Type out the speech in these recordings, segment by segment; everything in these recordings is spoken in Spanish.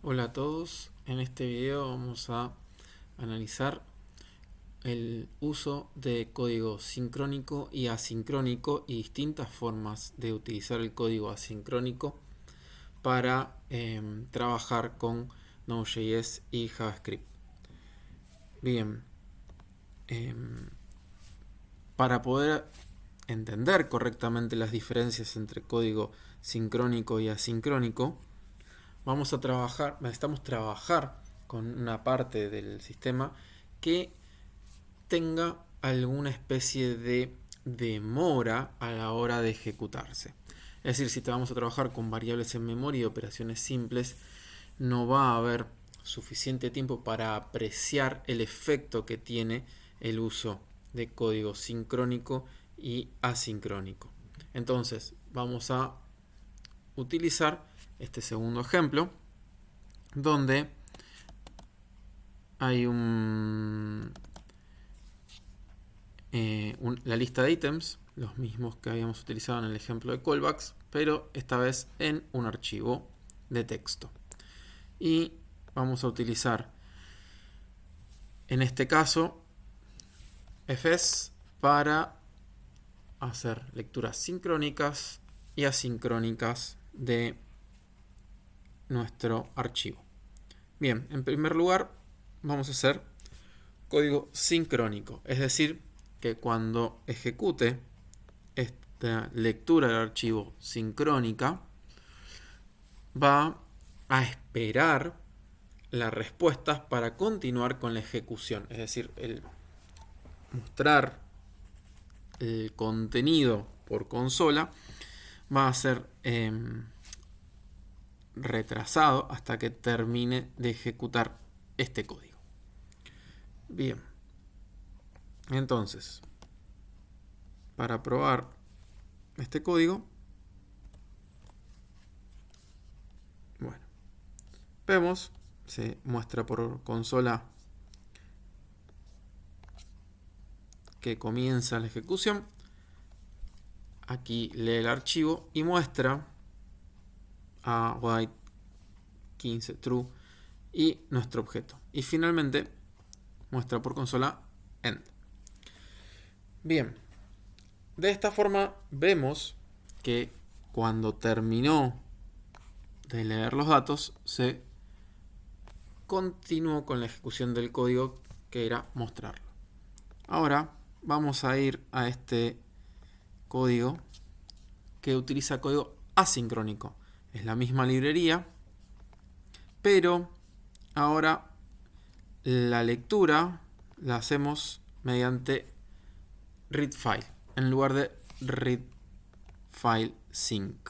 Hola a todos, en este video vamos a analizar el uso de código sincrónico y asincrónico y distintas formas de utilizar el código asincrónico para trabajar con Node.js y JavaScript. Bien, para poder entender correctamente las diferencias entre código sincrónico y asincrónico, necesitamos trabajar con una parte del sistema que tenga alguna especie de demora a la hora de ejecutarse. Es decir, si vamos a trabajar con variables en memoria y operaciones simples, no va a haber suficiente tiempo para apreciar el efecto que tiene el uso de código sincrónico y asincrónico. Entonces, vamos a utilizar este segundo ejemplo, donde hay la lista de ítems, los mismos que habíamos utilizado en el ejemplo de callbacks, pero esta vez en un archivo de texto. Y vamos a utilizar, en este caso, fs para hacer lecturas sincrónicas y asincrónicas de nuestro archivo. Bien, en primer lugar vamos a hacer código sincrónico, es decir, que cuando ejecute esta lectura del archivo sincrónica, va a esperar las respuestas para continuar con la ejecución, es decir, el mostrar el contenido por consola va a ser retrasado hasta que termine de ejecutar este código. Bien, entonces, para probar este código, bueno, vemos, se muestra por consola que comienza la ejecución. Aquí lee el archivo y muestra a white 15 true y nuestro objeto. Y finalmente muestra por consola end. Bien, de esta forma vemos que cuando terminó de leer los datos se continuó con la ejecución del código que era mostrarlo. Ahora vamos a ir a este código que utiliza código asincrónico. Es la misma librería, pero ahora la lectura la hacemos mediante read file en lugar de read file sync.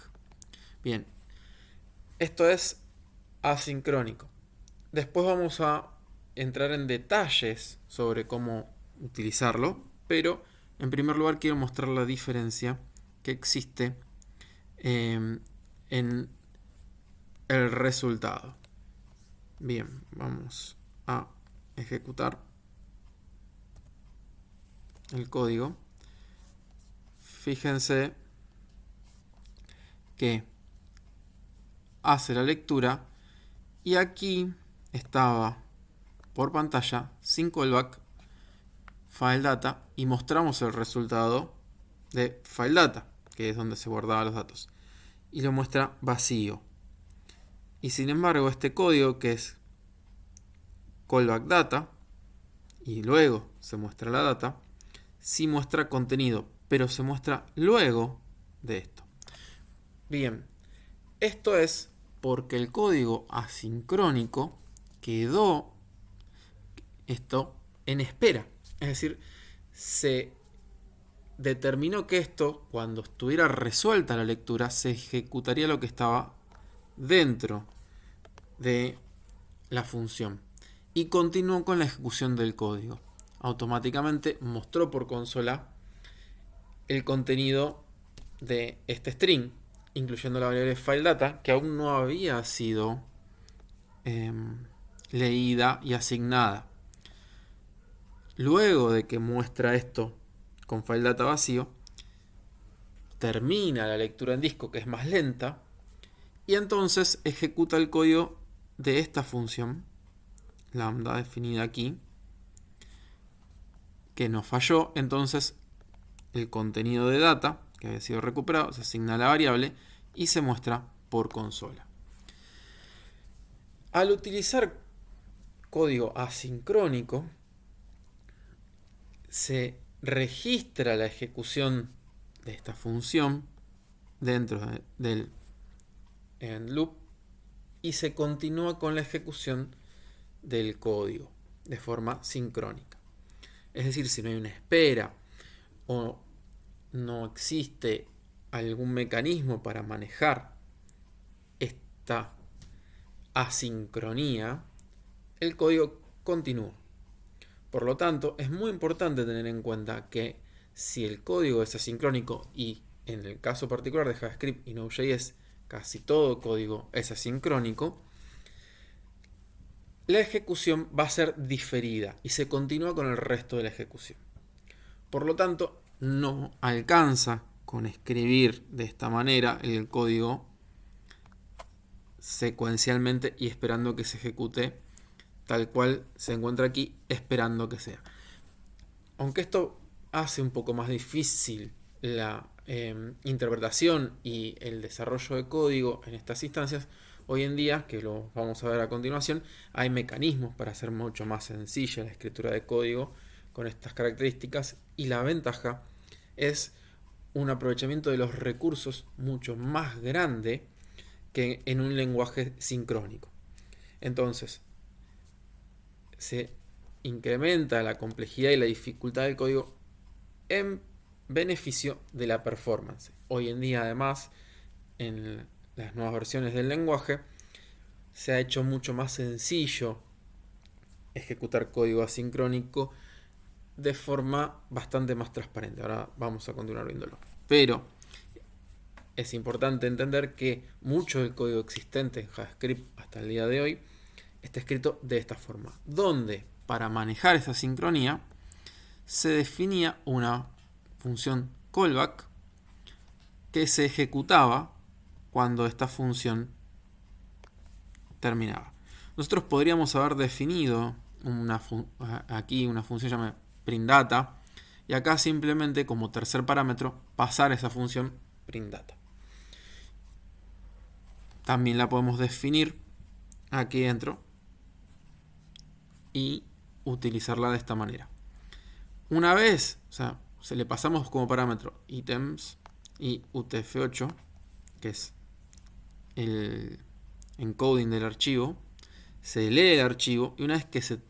Bien, esto es asincrónico. Después vamos a entrar en detalles sobre cómo utilizarlo, pero en primer lugar quiero mostrar la diferencia que existe en el resultado. Bien, vamos a ejecutar el código. Fíjense que hace la lectura y aquí estaba por pantalla sin callback file data y mostramos el resultado de file data, que es donde se guardaban los datos, y lo muestra vacío. Y sin embargo este código, que es callback data y luego se muestra la data, sí muestra contenido, pero se muestra luego de esto. Bien, esto es porque el código asincrónico quedó esto en espera. Es decir, se determinó que esto, cuando estuviera resuelta la lectura, se ejecutaría lo que estaba dentro de la función. Y continuó con la ejecución del código. Automáticamente mostró por consola el contenido de este string, incluyendo la variable fileData, que aún no había sido leída y asignada. Luego de que muestra esto con fileData vacío, termina la lectura en disco, que es más lenta, y entonces ejecuta el código de esta función, lambda definida aquí, que nos falló. Entonces el contenido de data que había sido recuperado se asigna a la variable y se muestra por consola. Al utilizar código asincrónico, se registra la ejecución de esta función dentro del end loop y se continúa con la ejecución del código de forma sincrónica. Es decir, si no hay una espera o no existe algún mecanismo para manejar esta asincronía, el código continúa. Por lo tanto, es muy importante tener en cuenta que si el código es asincrónico, y en el caso particular de JavaScript y Node.js casi todo código es asincrónico, la ejecución va a ser diferida y se continúa con el resto de la ejecución. Por lo tanto, no alcanza con escribir de esta manera el código secuencialmente y esperando que se ejecute tal cual se encuentra aquí, esperando que sea. Aunque esto hace un poco más difícil la interpretación y el desarrollo de código en estas instancias, hoy en día, que lo vamos a ver a continuación, hay mecanismos para hacer mucho más sencilla la escritura de código con estas características, y la ventaja es un aprovechamiento de los recursos mucho más grande que en un lenguaje sincrónico. Entonces, se incrementa la complejidad y la dificultad del código en beneficio de la performance. Hoy en día, además, en las nuevas versiones del lenguaje, se ha hecho mucho más sencillo ejecutar código asincrónico de forma bastante más transparente. Ahora vamos a continuar viéndolo. Pero es importante entender que mucho del código existente en JavaScript hasta el día de hoy está escrito de esta forma, donde para manejar esa sincronía se definía una función callback que se ejecutaba cuando esta función terminaba. Nosotros podríamos haber definido aquí una función llamada printData, y acá simplemente como tercer parámetro pasar esa función printData. También la podemos definir aquí dentro y utilizarla de esta manera. Una vez, se le pasamos como parámetro items y UTF-8, que es el encoding del archivo, se lee el archivo y una vez que se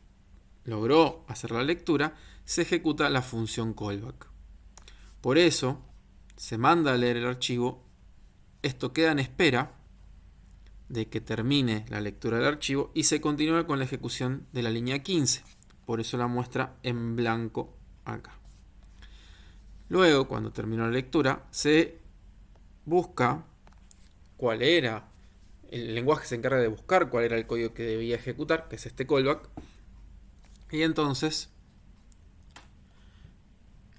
logró hacer la lectura, se ejecuta la función callback. Por eso, se manda a leer el archivo, esto queda en espera de que termine la lectura del archivo y se continúa con la ejecución de la línea 15. Por eso la muestra en blanco acá. Luego, cuando terminó la lectura, se busca cuál era el lenguaje, se encarga de buscar cuál era el código que debía ejecutar, que es este callback, y entonces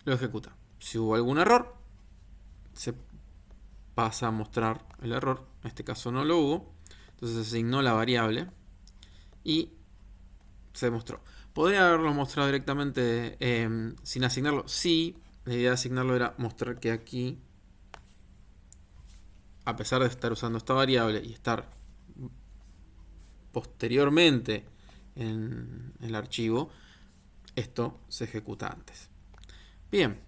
lo ejecuta. Si hubo algún error, se pasa a mostrar el error. En este caso no lo hubo, entonces se asignó la variable y se mostró. ¿Podría haberlo mostrado directamente sin asignarlo? Sí, la idea de asignarlo era mostrar que aquí, a pesar de estar usando esta variable y estar posteriormente en el archivo, esto se ejecuta antes. Bien,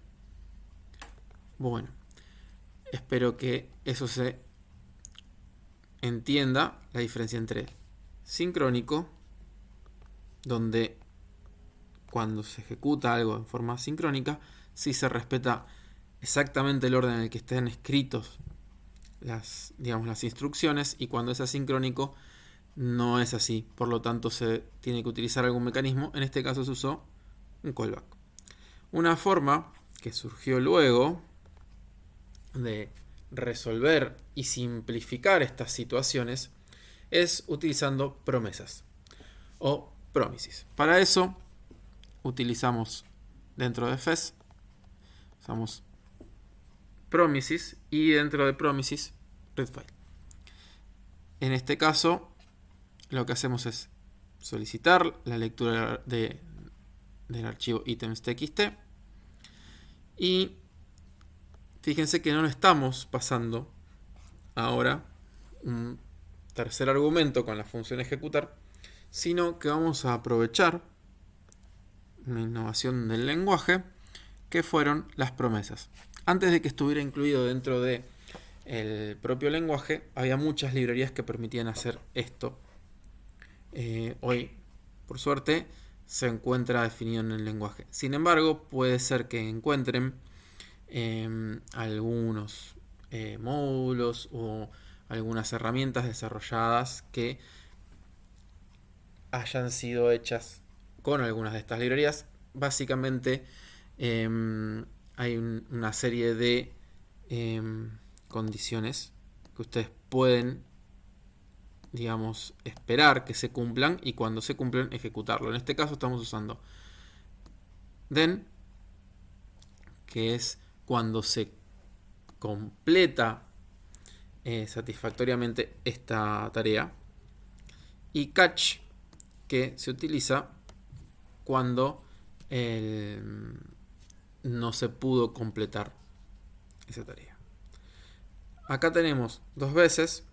bueno, espero que eso se entienda, la diferencia entre sincrónico, donde cuando se ejecuta algo en forma sincrónica, sí se respeta exactamente el orden en el que estén escritos las instrucciones, y cuando es asincrónico no es así. Por lo tanto, se tiene que utilizar algún mecanismo. En este caso se usó un callback. Una forma que surgió luego de resolver y simplificar estas situaciones es utilizando promesas o promises. Para eso utilizamos dentro de Fez, usamos promises, y dentro de promises readFile. En este caso lo que hacemos es solicitar la lectura del archivo items.txt y fíjense que no estamos pasando ahora un tercer argumento con la función ejecutar, sino que vamos a aprovechar una innovación del lenguaje que fueron las promesas. Antes de que estuviera incluido dentro de el propio lenguaje, había muchas librerías que permitían hacer esto. Hoy, por suerte, se encuentra definido en el lenguaje. Sin embargo, puede ser que encuentren algunos módulos o algunas herramientas desarrolladas que hayan sido hechas con algunas de estas librerías. Básicamente hay una serie de condiciones que ustedes pueden, digamos, esperar que se cumplan y cuando se cumplen ejecutarlo. En este caso estamos usando then, que es cuando se completa satisfactoriamente esta tarea, y catch, que se utiliza cuando no se pudo completar esa tarea. Acá tenemos dos veces,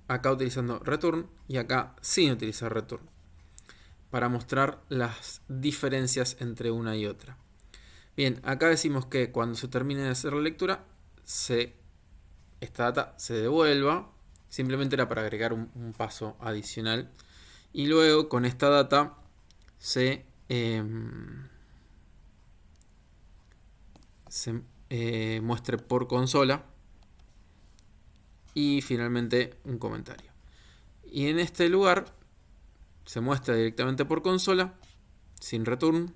acá utilizando return y acá sin utilizar return, para mostrar las diferencias entre una y otra. Bien, acá decimos que cuando se termine de hacer la lectura, esta data se devuelva. Simplemente era para agregar un paso adicional. Y luego con esta data se muestre por consola. Y finalmente un comentario. Y en este lugar se muestra directamente por consola, sin return.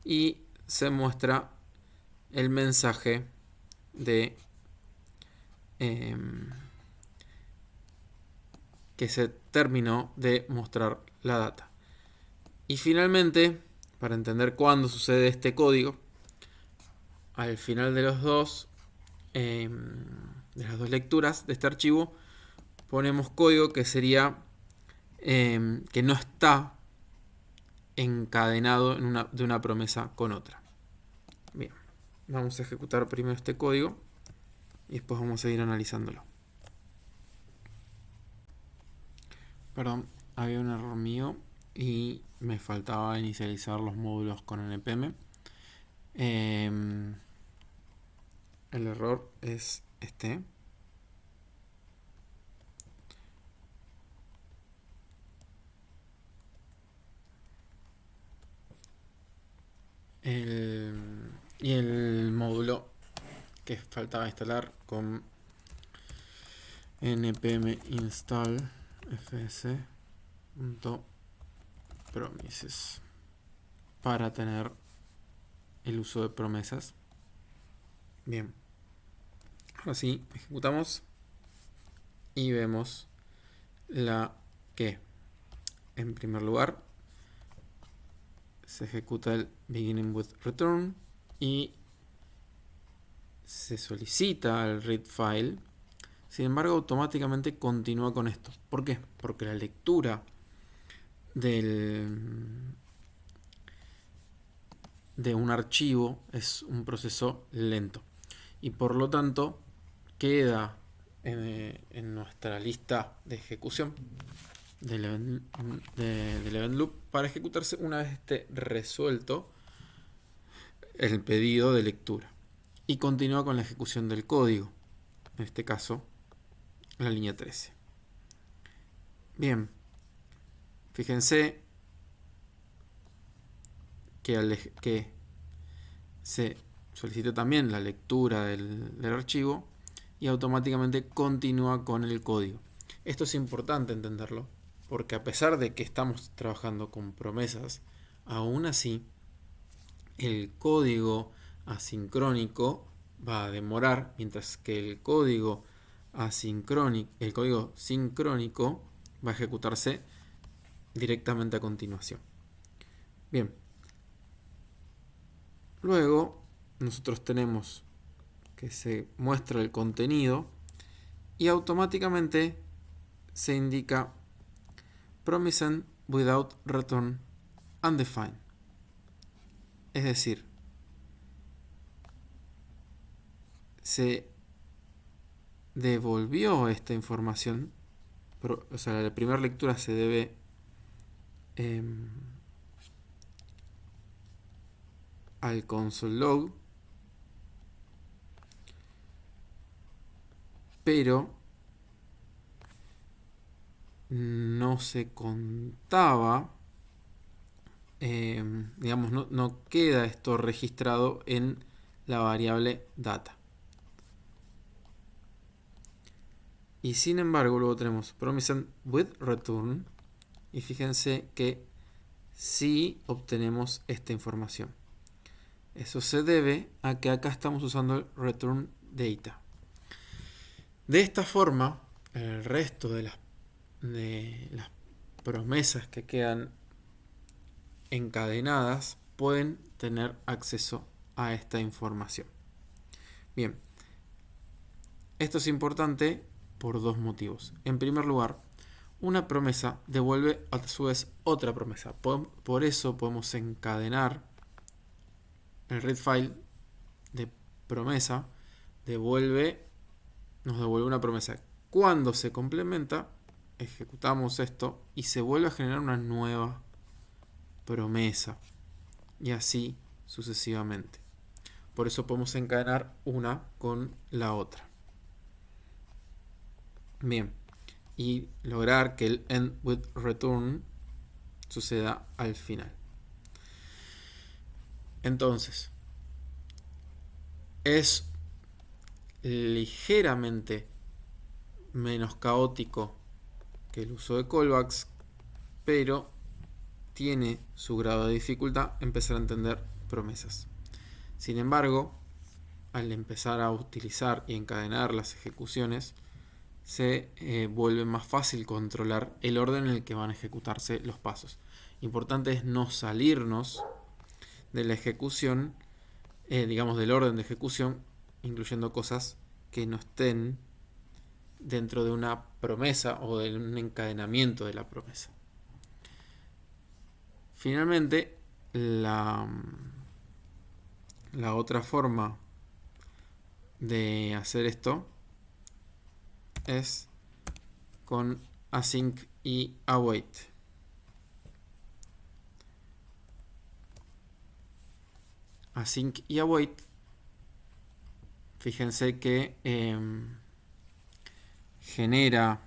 Y se muestra el mensaje de que se terminó de mostrar la data. Y finalmente, para entender cuándo sucede este código, al final de las dos lecturas de este archivo ponemos código que sería que no está encadenado de una promesa con otra. Bien, vamos a ejecutar primero este código y después vamos a ir analizándolo. Perdón, había un error mío y me faltaba inicializar los módulos con npm. El error es este. Y el módulo que faltaba instalar con npm install fs.promises para tener el uso de promesas. Bien, ahora sí, ejecutamos y vemos que en primer lugar se ejecuta el beginning with return y se solicita el read file. Sin embargo, automáticamente continúa con esto. ¿Por qué? Porque la lectura de un archivo es un proceso lento y por lo tanto queda en nuestra lista de ejecución del event loop para ejecutarse una vez esté resuelto el pedido de lectura, y continúa con la ejecución del código, en este caso la línea 13. Bien, fíjense que se solicita también la lectura del archivo y automáticamente continúa con el código. Esto es importante entenderlo, porque a pesar de que estamos trabajando con promesas, aún así el código asincrónico va a demorar, mientras que el código sincrónico va a ejecutarse directamente a continuación. Bien, luego nosotros tenemos que se muestra el contenido y automáticamente se indica promise end without return undefined. Es decir, se devolvió esta información, o sea, la primera lectura se debe al console log, pero no se contaba, digamos, no queda esto registrado en la variable data. Y sin embargo, luego tenemos promise end with return, y fíjense que sí obtenemos esta información. Eso se debe a que acá estamos usando el return data. De esta forma, el resto de las promesas que quedan encadenadas pueden tener acceso a esta información. Bien, esto es importante por dos motivos. En primer lugar, una promesa devuelve a su vez otra promesa. Por eso podemos encadenar el read file de promesa, nos devuelve una promesa. Cuando se complementa, ejecutamos esto y se vuelve a generar una nueva promesa. Y así sucesivamente. Por eso podemos encadenar una con la otra. Bien. Y lograr que el end with return suceda al final. Entonces, es ligeramente menos caótico que el uso de callbacks, pero tiene su grado de dificultad empezar a entender promesas. Sin embargo, al empezar a utilizar y encadenar las ejecuciones, se vuelve más fácil controlar el orden en el que van a ejecutarse los pasos. Importante es no salirnos de la ejecución, digamos del orden de ejecución, incluyendo cosas que no estén dentro de una promesa o de un encadenamiento de la promesa. Finalmente, la otra forma de hacer esto es con async y await. Async y await, fíjense que genera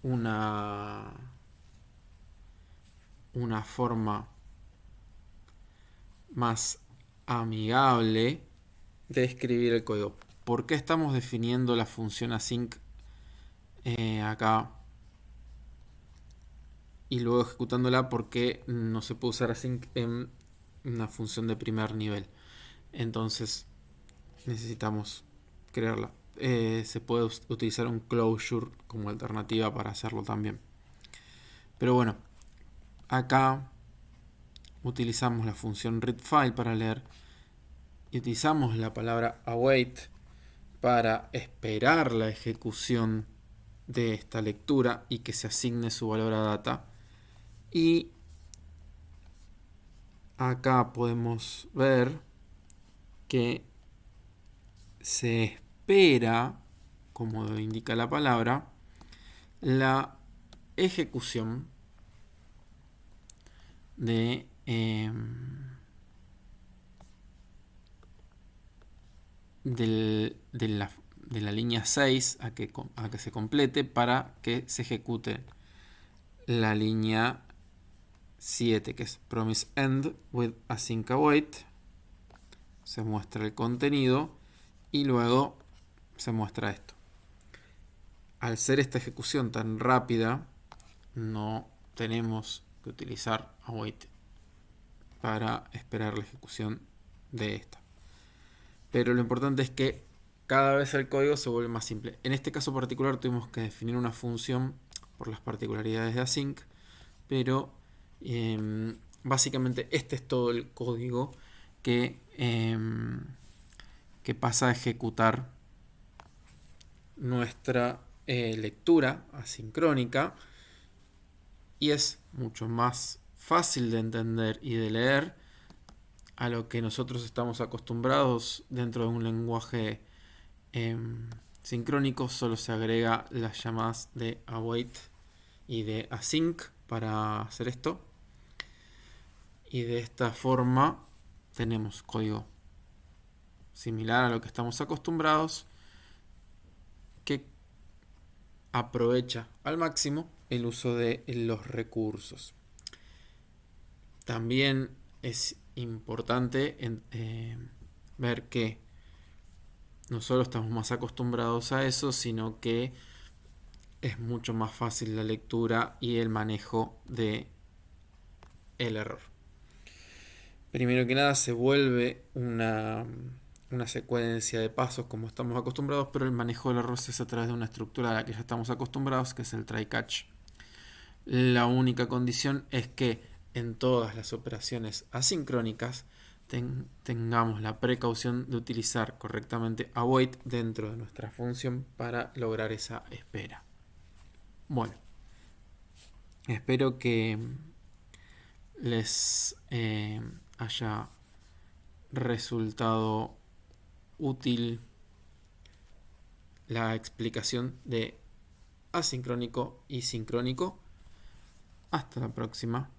una forma más amigable de escribir el código. ¿Por qué estamos definiendo la función async acá y luego ejecutándola? Porque no se puede usar async en una función de primer nivel. Entonces necesitamos crearla. Se puede utilizar un closure como alternativa para hacerlo también. Pero bueno, acá utilizamos la función readFile para leer y utilizamos la palabra await para esperar la ejecución de esta lectura y que se asigne su valor a data. Y acá podemos ver que se espera, como indica la palabra, la ejecución de la línea 6 a que se complete para que se ejecute la línea 7, que es promise end with async await. Se muestra el contenido y luego se muestra esto. Al ser esta ejecución tan rápida, no tenemos que utilizar await para esperar la ejecución de esta. Pero lo importante es que cada vez el código se vuelve más simple. En este caso particular tuvimos que definir una función por las particularidades de async, pero básicamente este es todo el código que pasa a ejecutar nuestra lectura asincrónica y es mucho más fácil de entender y de leer a lo que nosotros estamos acostumbrados dentro de un lenguaje sincrónico. Solo se agrega las llamadas de await y de async para hacer esto, y de esta forma tenemos código similar a lo que estamos acostumbrados, que aprovecha al máximo el uso de los recursos. También es importante ver que no solo estamos más acostumbrados a eso, sino que es mucho más fácil la lectura y el manejo de el error. Primero que nada se vuelve una secuencia de pasos como estamos acostumbrados, pero el manejo del error se hace a través de una estructura a la que ya estamos acostumbrados, que es el try catch. La única condición es que en todas las operaciones asincrónicas tengamos la precaución de utilizar correctamente await dentro de nuestra función para lograr esa espera. Bueno, espero que les haya resultado útil la explicación de asincrónico y sincrónico. Hasta la próxima.